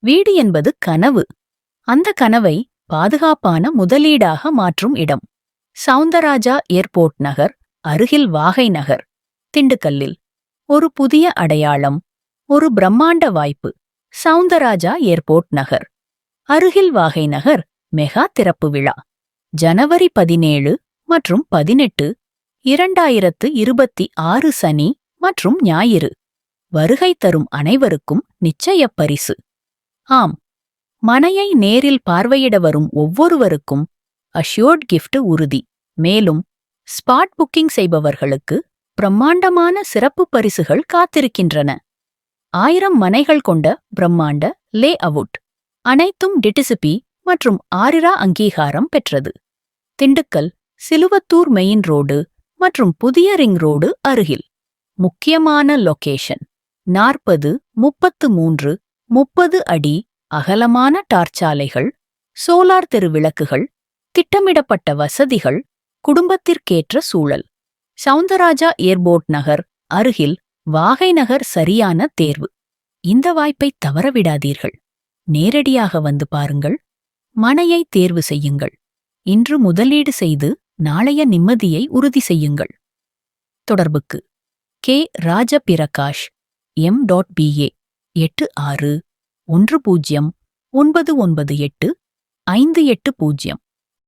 வீடு என்பது கனவு. அந்த கனவை பாதுகாப்பான முதலீடாக மாற்றும் இடம். சவுந்தரராஜா ஏர்போர்ட் நகர், அருகில் வாகை நகர், திண்டுக்கல்லில். ஒரு புதிய அடையாளம், ஒரு பிரம்மாண்ட வாய்ப்பு. சவுந்தரராஜா ஏர்போர்ட் நகர், அருகில் வாகை நகர் மெகா திறப்பு விழா ஜனவரி 17 மற்றும் 18, 2026 சனி மற்றும் ஞாயிறு. வருகை தரும் அனைவருக்கும் நிச்சயப் பரிசு. ஆம், மனையை நேரில் பார்வையிட வரும் ஒவ்வொருவருக்கும் அஷ்யூர்ட் கிஃப்ட் உறுதி. மேலும் ஸ்பாட் புக்கிங் செய்பவர்களுக்கு பிரம்மாண்டமான சிறப்பு பரிசுகள் காத்திருக்கின்றன. 1000 மனைகள் கொண்ட பிரம்மாண்ட லே அவுட். அனைத்தும் டிடிசிபி மற்றும் ஆரிரா அங்கீகாரம் பெற்றது. திண்டுக்கல் சிலுவத்தூர் மெயின் ரோடு மற்றும் புதிய ரிங் ரோடு அருகில். முக்கியமான லொகேஷன்: 40, 33, 30 அடி அகலமான டார்ச்சாலைகள், சோலார் தெரு விளக்குகள், திட்டமிடப்பட்ட வசதிகள், குடும்பத்திற்கேற்ற சூழல். சவுந்தரராஜா ஏர்போர்ட் நகர், அருகில் வாகை நகர் சரியான தேர்வு. இந்த வாய்ப்பை தவறவிடாதீர்கள். நேரடியாக வந்து பாருங்கள். மனையை தேர்வு செய்யுங்கள். இன்று முதலீடு செய்து நாளைய நிம்மதியை உறுதி செய்யுங்கள். தொடர்புக்கு கே. ராஜபிரகாஷ், M.BA, 86 10 998 580.